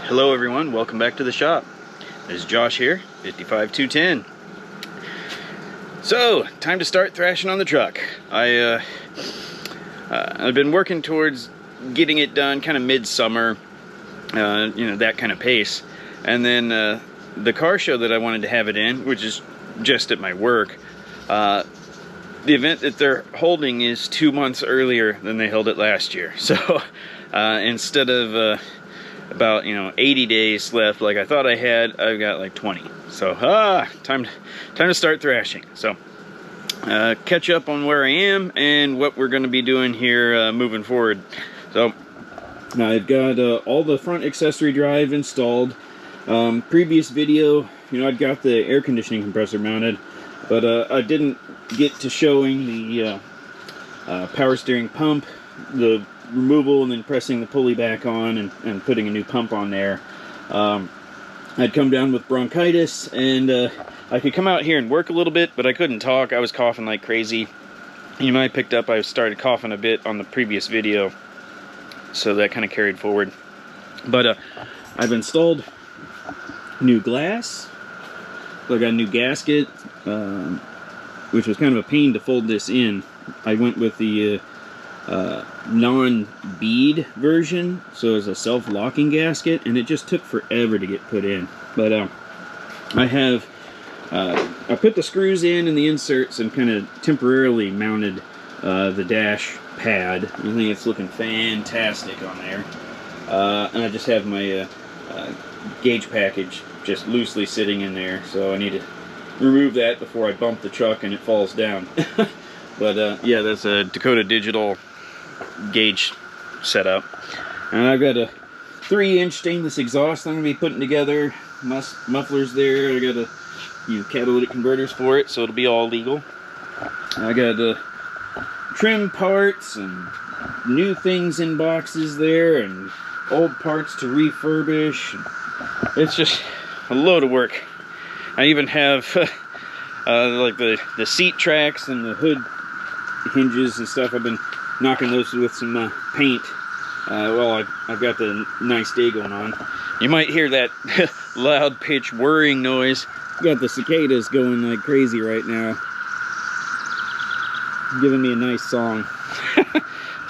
Hello everyone, welcome back to the shop. This is Josh here, 55210. So, time to start thrashing on the truck. I've been working towards getting it done kind of midsummer, that kind of pace. And then the car show that I wanted to have it in, which is just at my work, the event that they're holding is 2 months earlier than they held it last year. So instead of about 80 days left like I thought I had, I've got like 20. So time to start thrashing. So catch up on where I am and what we're going to be doing here moving forward. So I've got all the front accessory drive installed. Previous video, I'd got the air conditioning compressor mounted, but I didn't get to showing the power steering pump, the removal and then pressing the pulley back on and putting a new pump on there. I'd come down with bronchitis, and I could come out here and work a little bit, but I couldn't talk. I was coughing like crazy. You might have picked up I started coughing a bit on the previous video, so that kind of carried forward. But I've installed new glass. So I got a new gasket, which was kind of a pain to fold this in. I went with the non-bead version, so it's a self-locking gasket, and it just took forever to get put in. But I put the screws in and the inserts and kind of temporarily mounted the dash pad. I think it's looking fantastic on there. And I just have my gauge package just loosely sitting in there, so I need to remove that before I bump the truck and it falls down. But yeah, that's a Dakota Digital gauge setup, and I've got a 3-inch stainless exhaust I'm going to be putting together. Mufflers there. I got a few catalytic converters for it, so it'll be all legal. I got trim parts and new things in boxes there, and old parts to refurbish. It's just a load of work. I even have like the seat tracks and the hood hinges and stuff. I've been knocking those with some paint. Well, I've got the nice day going on. You might hear that loud pitch whirring noise. Got the cicadas going like crazy right now, giving me a nice song.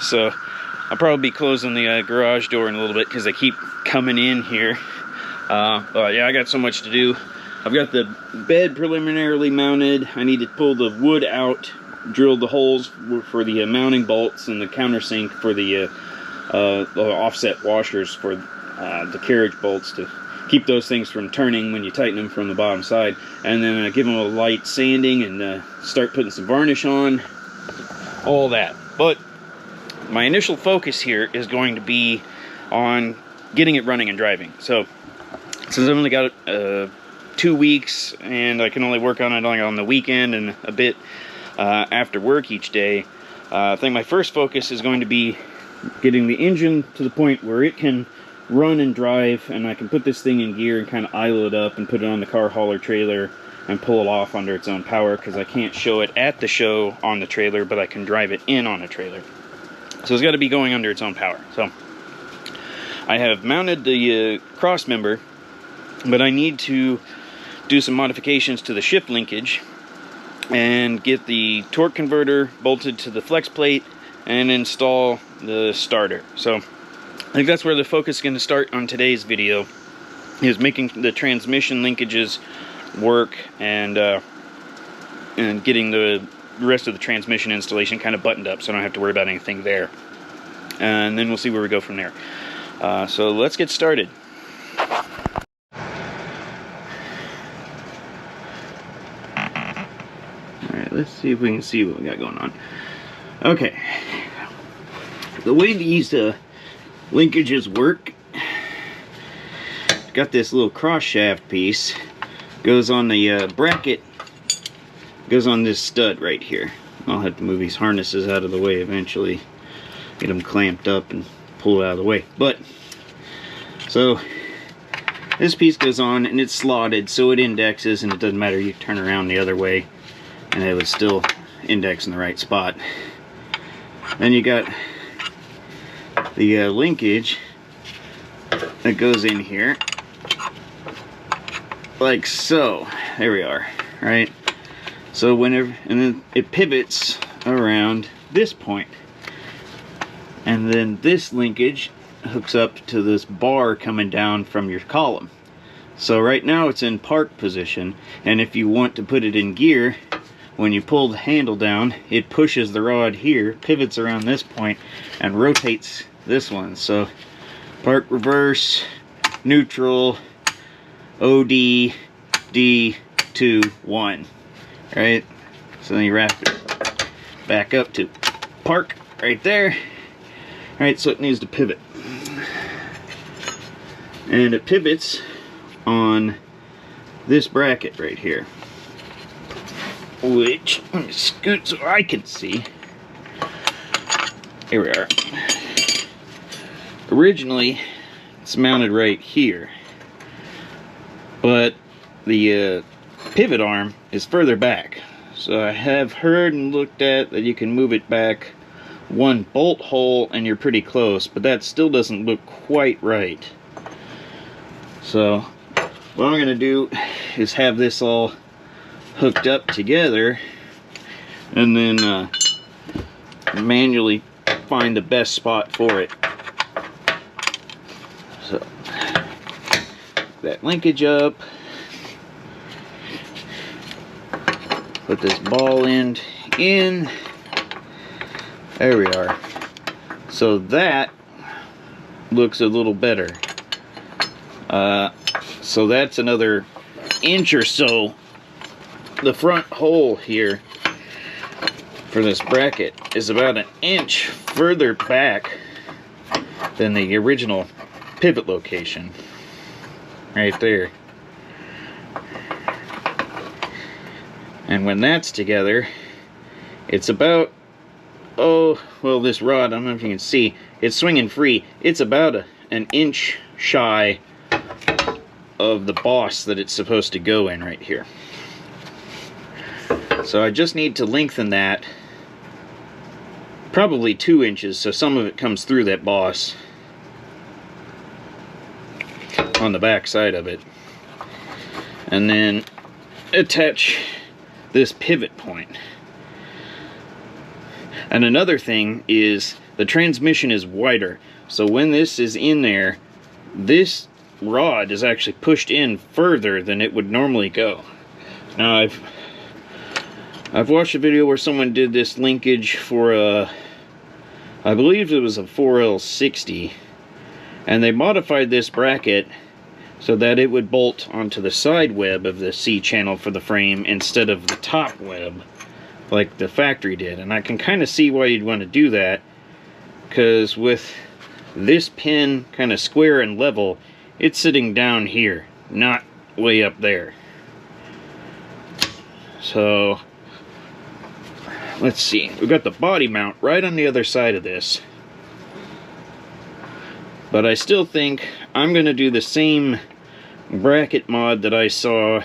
So I'll probably be closing the garage door in a little bit because they keep coming in here. But yeah, I got so much to do. I've got the bed preliminarily mounted. I need to pull the wood out, drilled the holes for the mounting bolts and the countersink for the offset washers for the carriage bolts to keep those things from turning when you tighten them from the bottom side. And then give them a light sanding and start putting some varnish on, all that. But my initial focus here is going to be on getting it running and driving. So since I've only got 2 weeks and I can only work on it on the weekend and a bit after work each day, I think my first focus is going to be getting the engine to the point where it can run and drive, and I can put this thing in gear and kind of idle it up and put it on the car hauler trailer and pull it off under its own power, because I can't show it at the show on the trailer, but I can drive it in on a trailer. So it's got to be going under its own power. So I have mounted the cross member, but I need to do some modifications to the shift linkage and get the torque converter bolted to the flex plate and install the starter. So I think that's where the focus is going to start on today's video, is making the transmission linkages work and getting the rest of the transmission installation kind of buttoned up so I don't have to worry about anything there. And then we'll see where we go from there. So let's get started. Let's see if we can see what we got going on. Okay. The way these linkages work, got this little cross shaft piece, goes on the bracket, goes on this stud right here. I'll have to move these harnesses out of the way eventually, get them clamped up and pull it out of the way. But, so, this piece goes on and it's slotted so it indexes, and it doesn't matter, you turn around the other way and it would still index in the right spot. Then you got the linkage that goes in here, like so. There we are, right? So whenever, and then it pivots around this point. And then this linkage hooks up to this bar coming down from your column. So right now it's in park position, and if you want to put it in gear, when you pull the handle down, it pushes the rod here, pivots around this point, and rotates this one. So park, reverse, neutral, OD, D, 2, 1. Right? So then you wrap it back up to park right there. Alright, so it needs to pivot. And it pivots on this bracket right here, which, let me scoot so I can see. Here we are. Originally, it's mounted right here, but the pivot arm is further back. So I have heard and looked at that you can move it back one bolt hole and you're pretty close, but that still doesn't look quite right. So what I'm going to do is have this all hooked up together and then manually find the best spot for it. So that linkage up, put this ball end in. There we are. So that looks a little better. So that's another inch or so. The front hole here for this bracket is about an inch further back than the original pivot location. Right there. And when that's together, it's about, oh, well, this rod, I don't know if you can see, it's swinging free. It's about an inch shy of the boss that it's supposed to go in right here. So I just need to lengthen that probably 2 inches, so some of it comes through that boss on the back side of it. And then attach this pivot point. And another thing is the transmission is wider, so when this is in there, this rod is actually pushed in further than it would normally go. Now I've watched a video where someone did this linkage for a, I believe it was a 4L60, and they modified this bracket so that it would bolt onto the side web of the C channel for the frame instead of the top web like the factory did. And I can kind of see why you'd want to do that, because with this pin kind of square and level, it's sitting down here, not way up there. So let's see, we've got the body mount right on the other side of this, but I still think I'm going to do the same bracket mod that I saw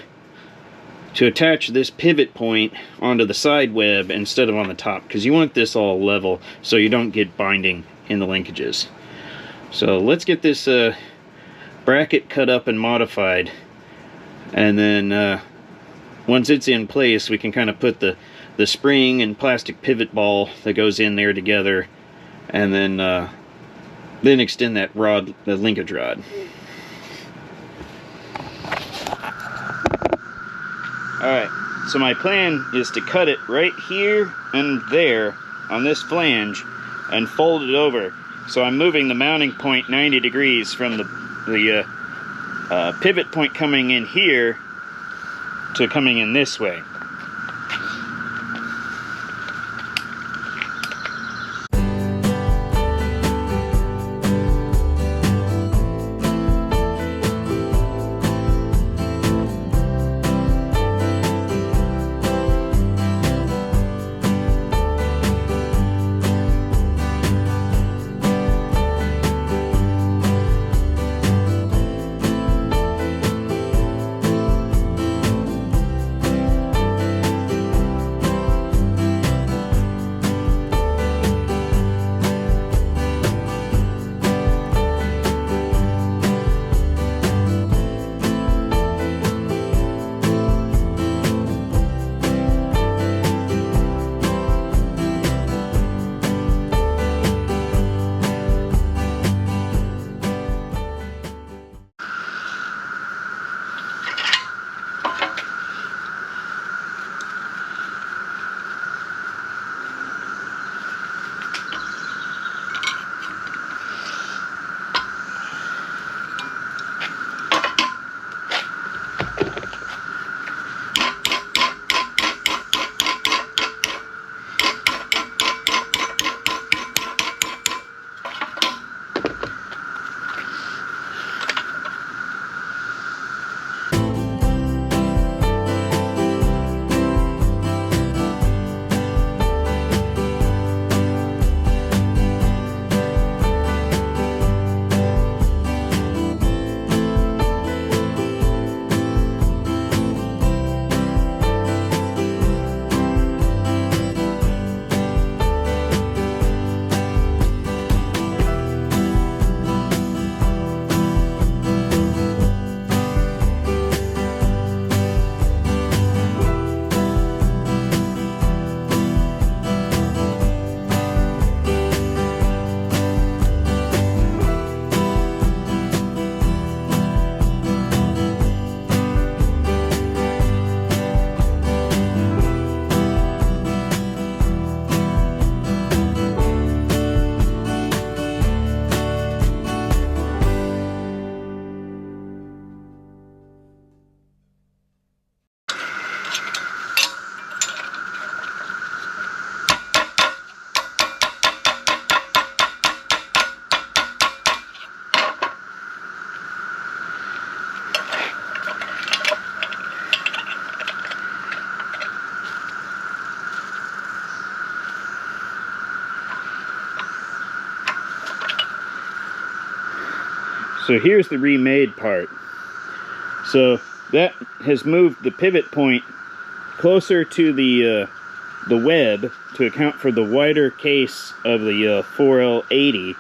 to attach this pivot point onto the side web instead of on the top, because you want this all level so you don't get binding in the linkages. So let's get this bracket cut up and modified, and then once it's in place, we can kind of put the spring and plastic pivot ball that goes in there together, and then extend that rod, the linkage rod. Alright, so my plan is to cut it right here and there on this flange and fold it over. So I'm moving the mounting point 90 degrees from the pivot point coming in here to coming in this way. So here's the remade part. So that has moved the pivot point closer to the web to account for the wider case of the 4L80,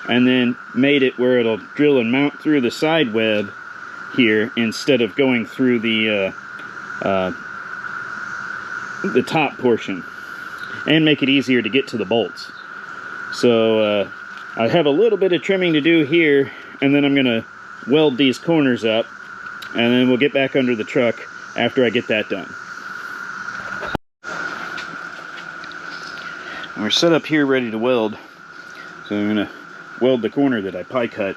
and then made it where it'll drill and mount through the side web here instead of going through the top portion, and make it easier to get to the bolts. So I have a little bit of trimming to do here, and then I'm gonna weld these corners up, and then we'll get back under the truck after I get that done. And we're set up here ready to weld. So I'm gonna weld the corner that I pie cut,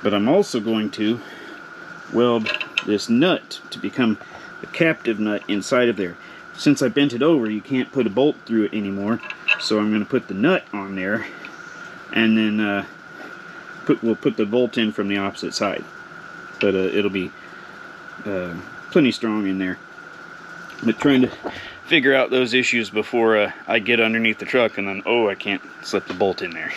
but I'm also going to weld this nut to become a captive nut inside of there. Since I bent it over, you can't put a bolt through it anymore, so I'm going to put the nut on there, and then we'll put the bolt in from the opposite side. But it'll be plenty strong in there. But trying to figure out those issues before I get underneath the truck, and then, oh, I can't slip the bolt in there.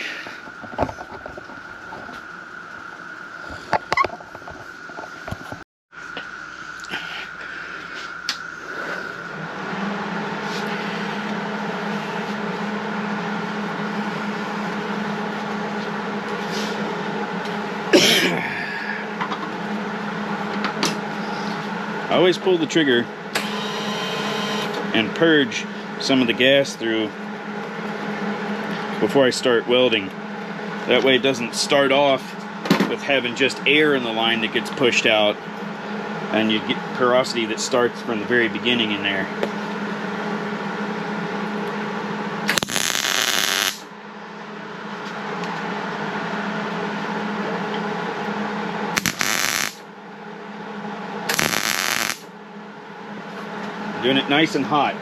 I always pull the trigger and purge some of the gas through before I start welding. That way it doesn't start off with having just air in the line that gets pushed out, and you get porosity that starts from the very beginning in there. Doing it nice and hot.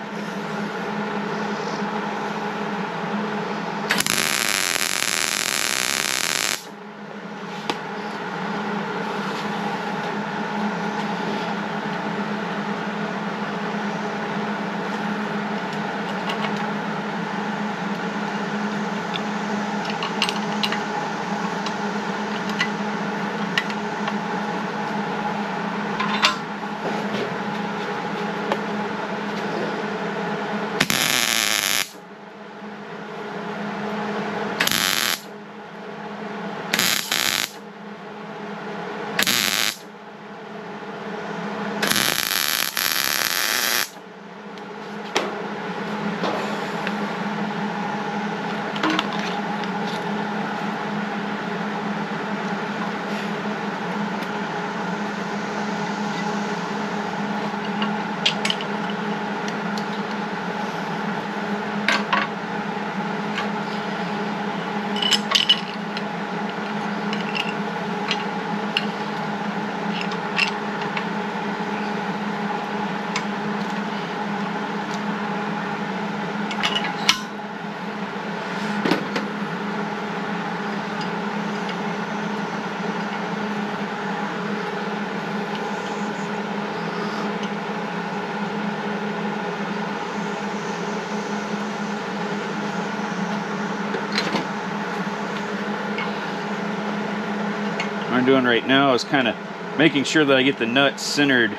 What I'm doing right now is kind of making sure that I get the nut centered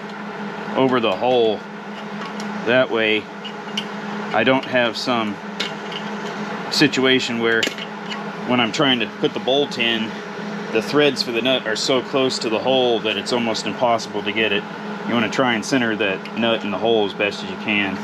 over the hole. That way I don't have some situation where when I'm trying to put the bolt in, the threads for the nut are so close to the hole that it's almost impossible to get it. You want to try and center that nut in the hole as best as you can.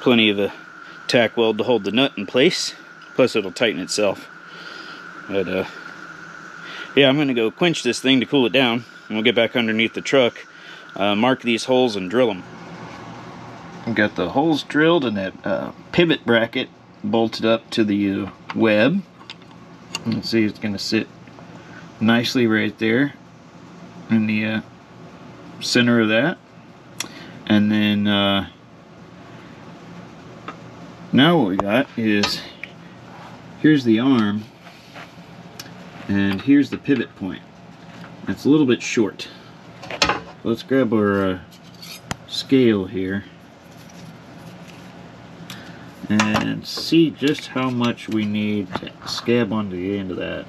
plenty of the tack weld to hold the nut in place. Plus it'll tighten itself. But yeah, I'm going to go quench this thing to cool it down. And we'll get back underneath the truck, mark these holes and drill them. I've got the holes drilled and that pivot bracket bolted up to the web. Let's see, it's going to sit nicely right there in the center of that. And then now what we got is, here's the arm and here's the pivot point. It's a little bit short. Let's grab our scale here and see just how much we need to scab onto the end of that.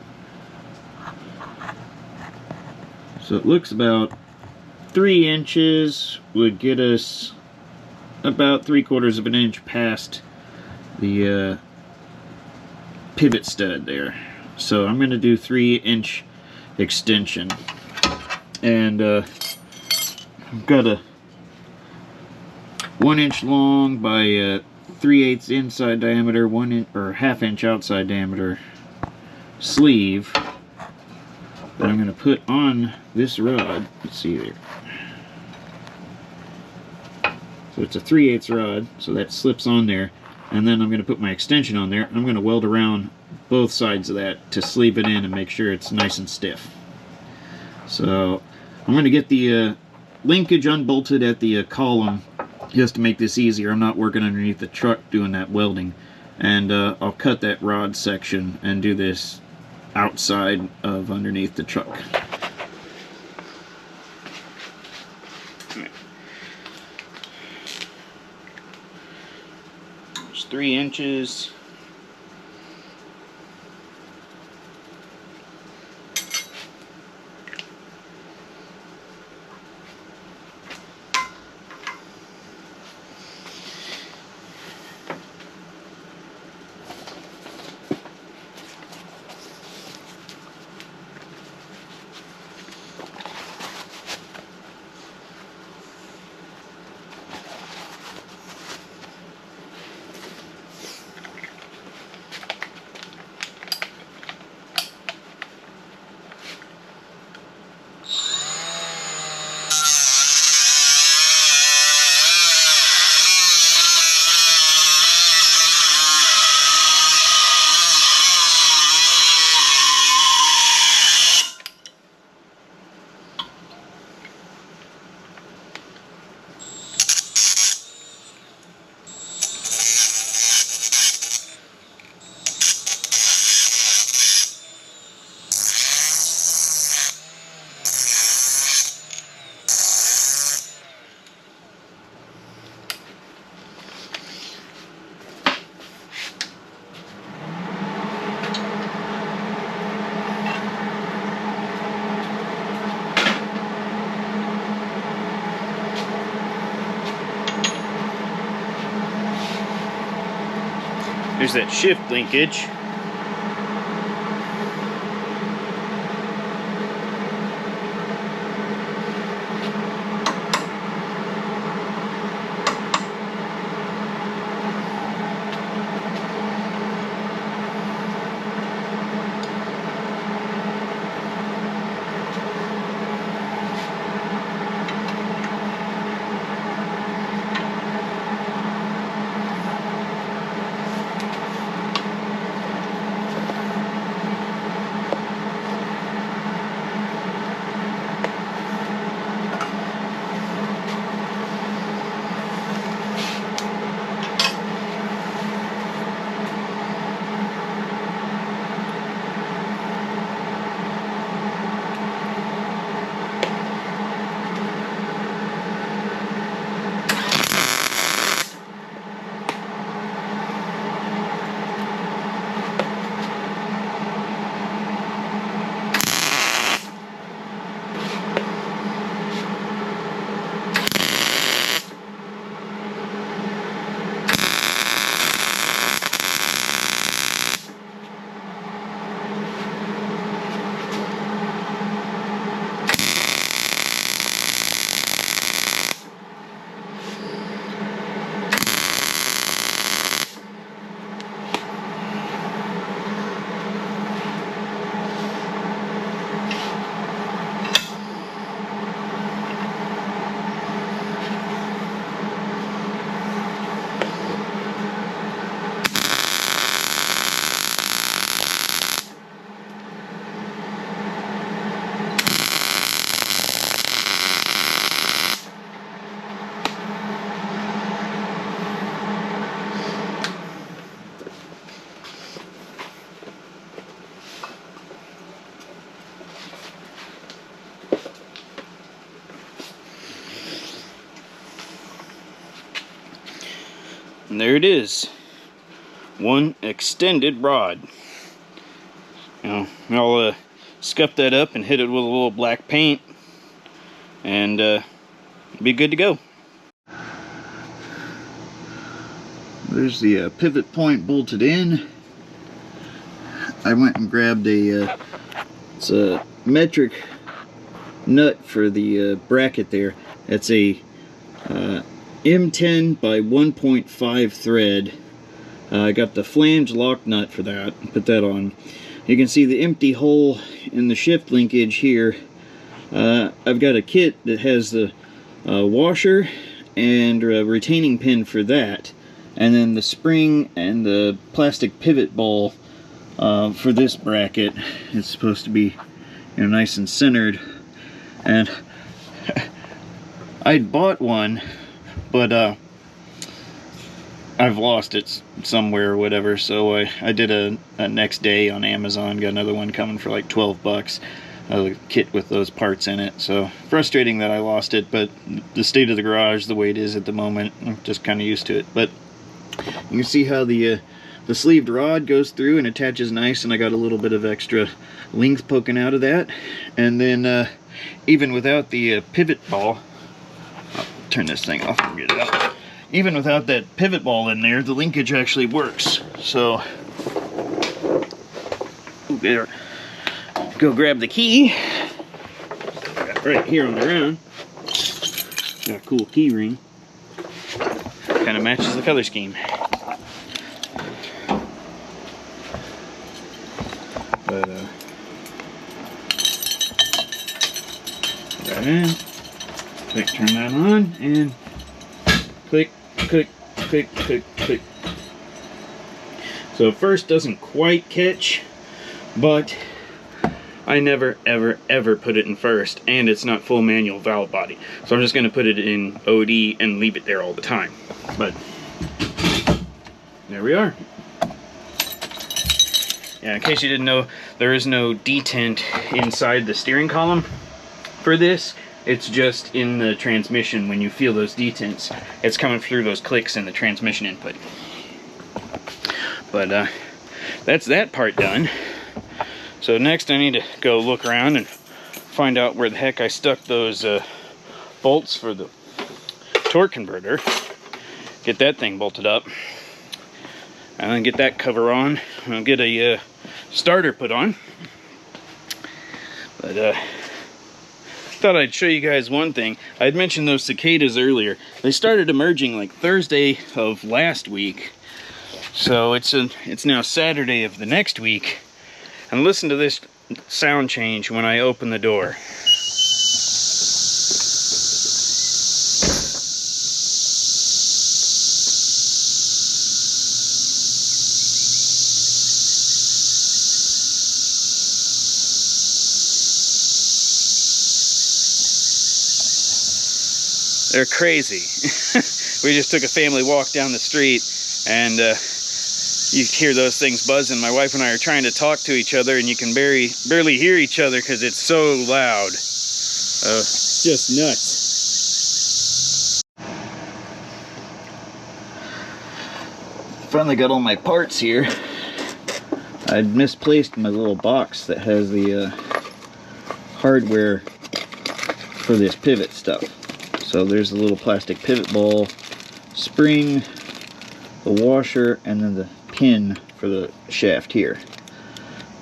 So it looks about 3 inches would get us about 3/4 of an inch past the pivot stud there. So I'm going to do 3-inch extension, and I've got a 1 inch long by 3/8 inside diameter, 1 inch or 1/2 inch outside diameter sleeve that I'm going to put on this rod. Let's see there. So it's a 3/8 rod, so that slips on there, and then I'm going to put my extension on there, and I'm going to weld around both sides of that to sleeve it in and make sure it's nice and stiff. So I'm going to get the linkage unbolted at the column just to make this easier. I'm not working underneath the truck doing that welding, and I'll cut that rod section and do this outside of underneath the truck. It's 3 inches. There's that shift linkage. And there it is. One extended rod. Now, I'll scuff that up and hit it with a little black paint, and be good to go. There's the pivot point bolted in. I went and grabbed it's a metric nut for the bracket there. It's a M10 by 1.5 thread. I got the flange lock nut for that. Put that on. You can see the empty hole in the shift linkage here. I've got a kit that has the washer and a retaining pin for that, and then the spring and the plastic pivot ball for this bracket. It's supposed to be, you know, nice and centered. And I'd bought one, but I've lost it somewhere or whatever, so I did a next day on Amazon, got another one coming for like 12 bucks, a kit with those parts in it. So frustrating that I lost it, but the state of the garage, the way it is at the moment, I'm just kind of used to it. But you can see how the sleeved rod goes through and attaches nice, and I got a little bit of extra length poking out of that. And then even without the pivot ball, I'll turn this thing off and get it out. Even without that pivot ball in there, the linkage actually works. So, there. Go grab the key. Right here on the ground. Got a cool key ring. Kind of matches the color scheme. But right in. Click, turn that on, and click, click, click, click, click. So first doesn't quite catch, but I never, ever, ever put it in first, and it's not full manual valve body. So I'm just going to put it in OD and leave it there all the time. But there we are. Yeah, in case you didn't know, there is no detent inside the steering column for this. It's just in the transmission. When you feel those detents, it's coming through those clicks in the transmission input. But that's that part done. So next I need to go look around and find out where the heck I stuck those bolts for the torque converter. Get that thing bolted up. And then get that cover on. I'll get a starter put on. But thought I'd show you guys one thing. I'd mentioned those cicadas earlier. They started emerging like Thursday of last week. So it's now Saturday of the next week. And listen to this sound change when I open the door. They're crazy. We just took a family walk down the street, and you hear those things buzzing. My wife and I are trying to talk to each other, and you can barely hear each other because it's so loud. It's just nuts. Finally got all my parts here. I'd misplaced my little box that has the hardware for this pivot stuff. So there's the little plastic pivot ball, spring, the washer, and then the pin for the shaft here.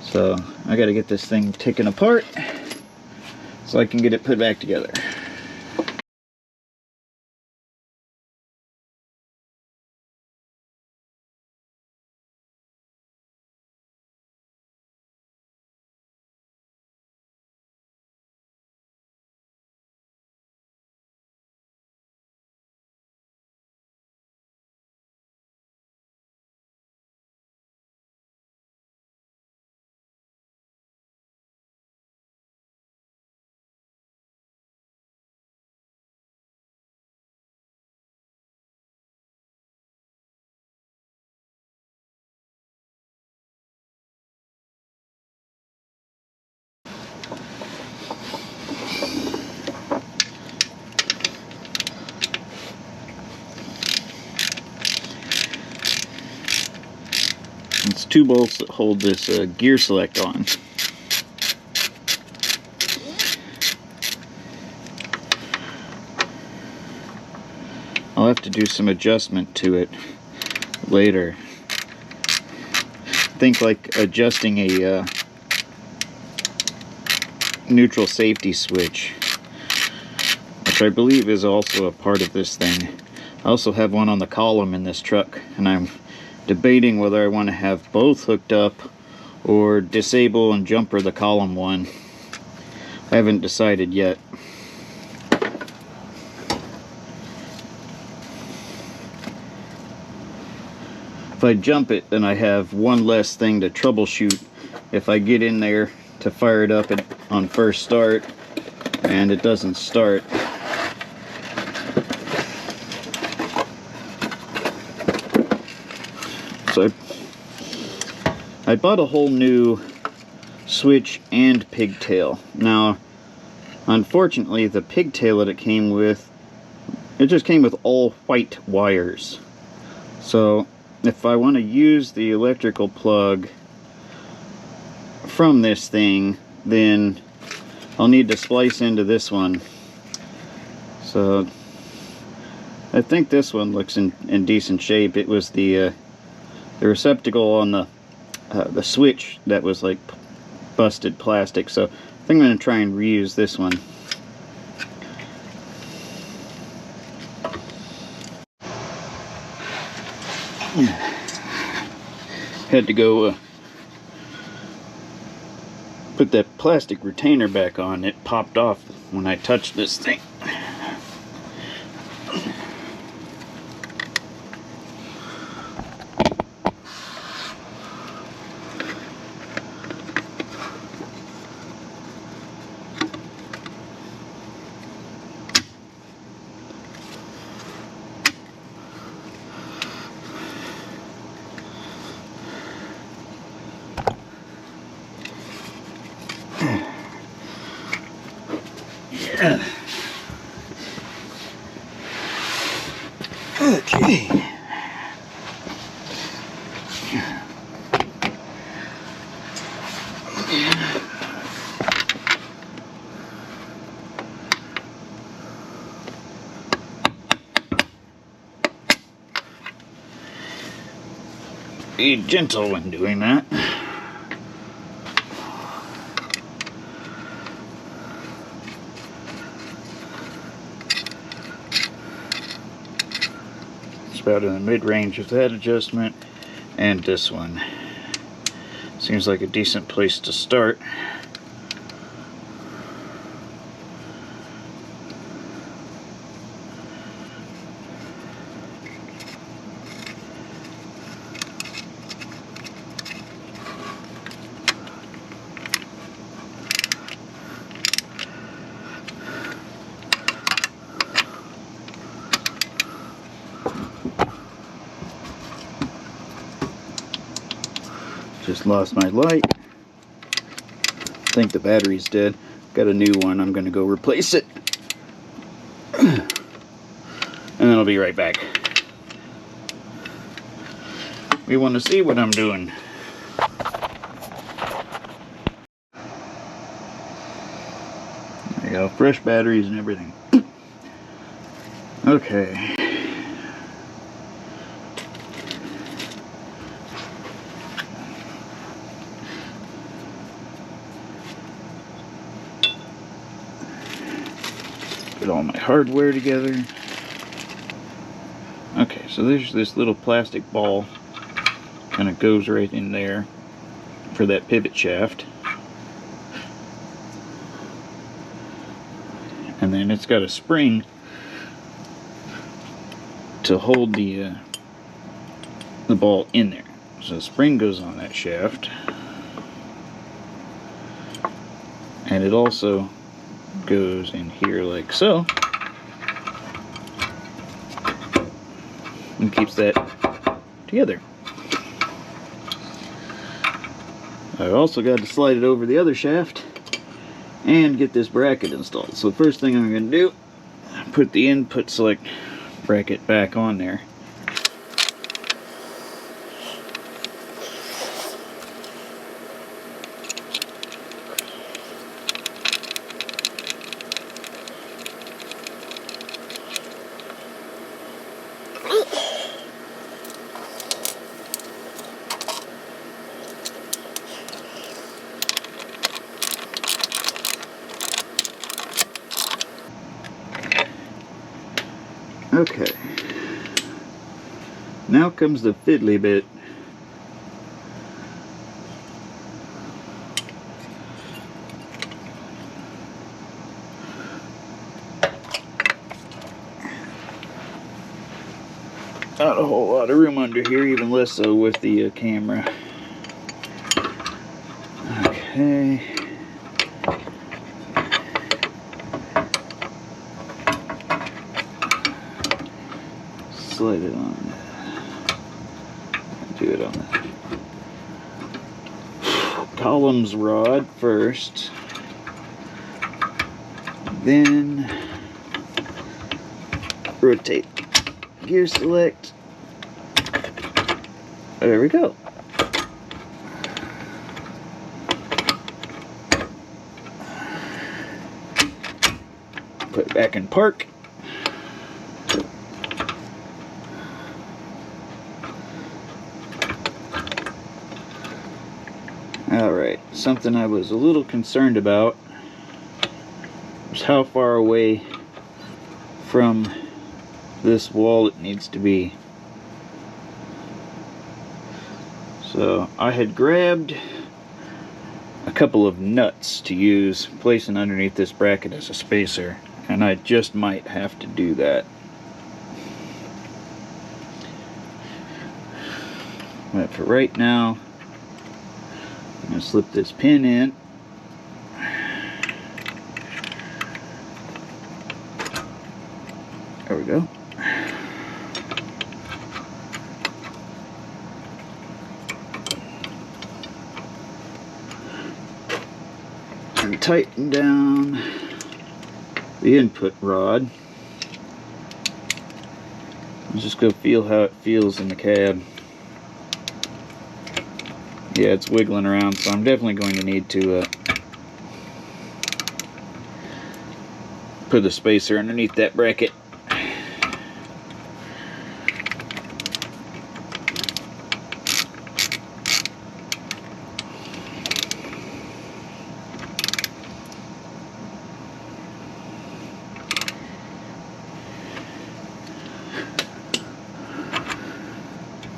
So I got to get this thing taken apart so I can get it put back together. It's 2 bolts that hold this gear select on. I'll have to do some adjustment to it later. Think like adjusting a neutral safety switch, which I believe is also a part of this thing. I also have one on the column in this truck, and I'm debating whether I want to have both hooked up or disable and jumper the column one. I haven't decided yet. If I jump it, then I have one less thing to troubleshoot if I get in there to fire it up on first start and it doesn't start. So I bought a whole new switch and pigtail. Now, unfortunately, the pigtail that it came with, it just came with all white wires. So if I want to use the electrical plug from this thing, then I'll need to splice into this one. So I think this one looks in decent shape. It was the receptacle on the switch that was like busted plastic, so I think I'm going to try and reuse this one. Had to go put that plastic retainer back on. It popped off when I touched this thing. Okay. Be gentle when doing that. About in the mid-range of that adjustment and this one. Seems like a decent place to start. Just lost my light. I think the battery's dead. Got a new one. I'm going to go replace it. And then I'll be right back. We want to see what I'm doing. There you go. Fresh batteries and everything. Okay. Get all my hardware together. Okay, so there's this little plastic ball, kind of goes right in there for that pivot shaft, and then it's got a spring to hold the ball in there. So the spring goes on that shaft, and it also goes in here like so, and keeps that together. I also got to slide it over the other shaft and get this bracket installed. So the first thing I'm going to do, put the input select bracket back on there. Okay. Now comes the fiddly bit. Not a whole lot of room under here, even less so with the camera. Okay. Slide it on. Do it on the columns rod first. Then rotate gear select. There we go. Put it back in park. Alright, something I was a little concerned about was how far away from this wall it needs to be. So I had grabbed a couple of nuts to use, placing underneath this bracket as a spacer, and I just might have to do that. But for right now, I'm going to slip this pin in. There we go. And tighten down the input rod. Let's just go feel how it feels in the cab. Yeah, it's wiggling around, so I'm definitely going to need to put the spacer underneath that bracket.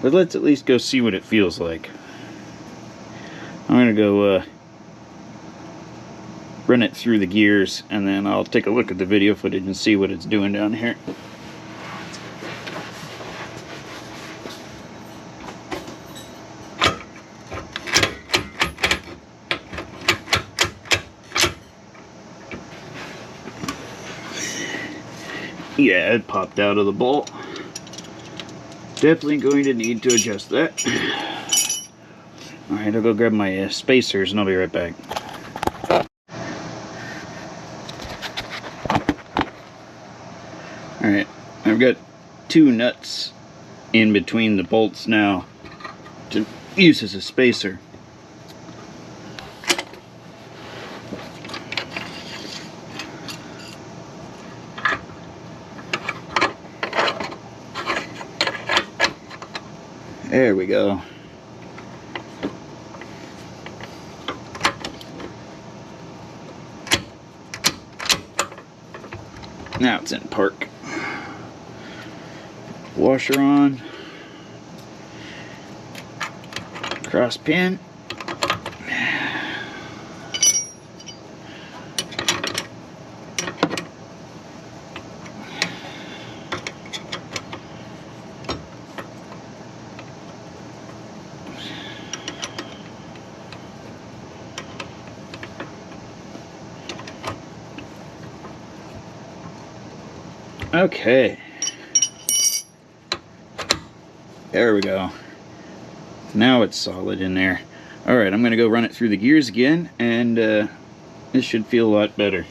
But let's at least go see what it feels like. I'm going to go run it through the gears, and then I'll take a look at the video footage and see what it's doing down here. Yeah, it popped out of the bolt. Definitely going to need to adjust that. Alright, I'll go grab my spacers and I'll be right back. Alright, I've got two nuts in between the bolts now to use as a spacer. There we go. Now it's in park. Washer on. Cross pin. Okay. There we go. Now it's solid in there. Alright, I'm going to go run it through the gears again, and this should feel a lot better.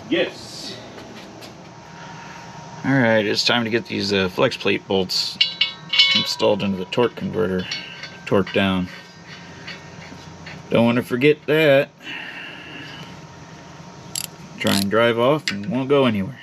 Yes. Alright, it's time to get these flex plate bolts installed into the torque converter, torque down. Don't want to forget that. Try and drive off and won't go anywhere.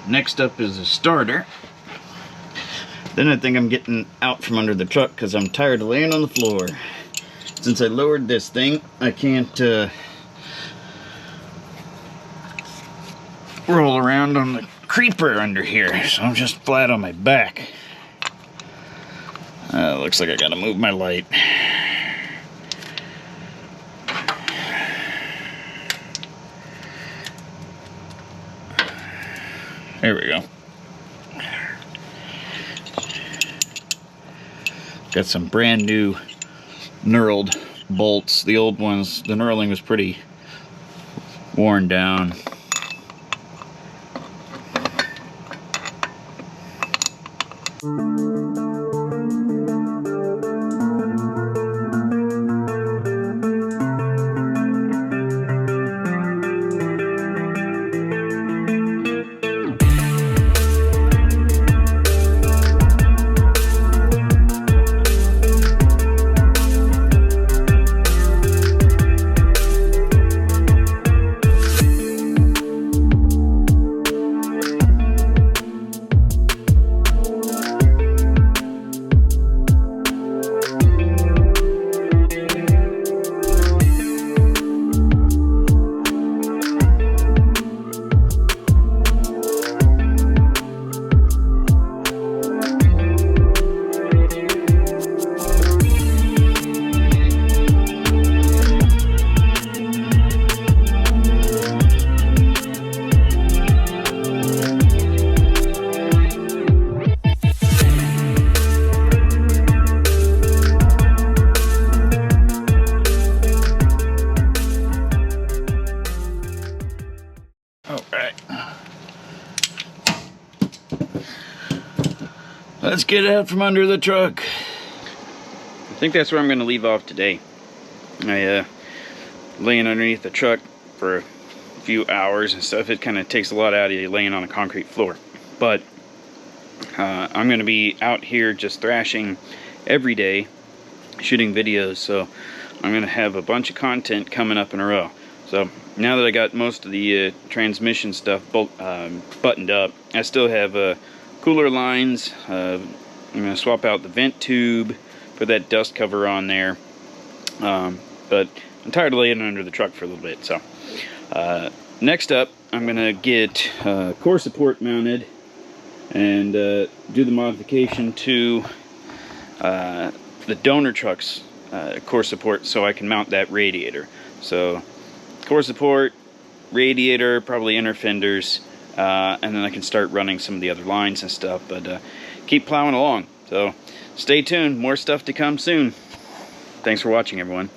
next up is a starter. Then I think I'm getting out from under the truck because I'm tired of laying on the floor. Since I lowered this thing, I can't roll around on the creeper under here, so I'm just flat on my back. Looks like I gotta move my light. There we go. Got some brand new knurled bolts. The old ones, the knurling was pretty worn down. Let's get out from under the truck. I think that's where I'm going to leave off today. I laying underneath the truck for a few hours and stuff. It kind of takes a lot out of you laying on a concrete floor. But I'm going to be out here just thrashing every day, shooting videos. So I'm going to have a bunch of content coming up in a row. So now that I got most of the transmission stuff buttoned up, I still have cooler lines. I'm going to swap out the vent tube, put that dust cover on there. But I'm tired of laying under the truck for a little bit. So next up, I'm going to get core support mounted and do the modification to the donor truck's core support so I can mount that radiator. So core support, radiator, probably inner fenders, and then I can start running some of the other lines and stuff, but keep plowing along. So stay tuned, more stuff to come soon. Thanks for watching, everyone.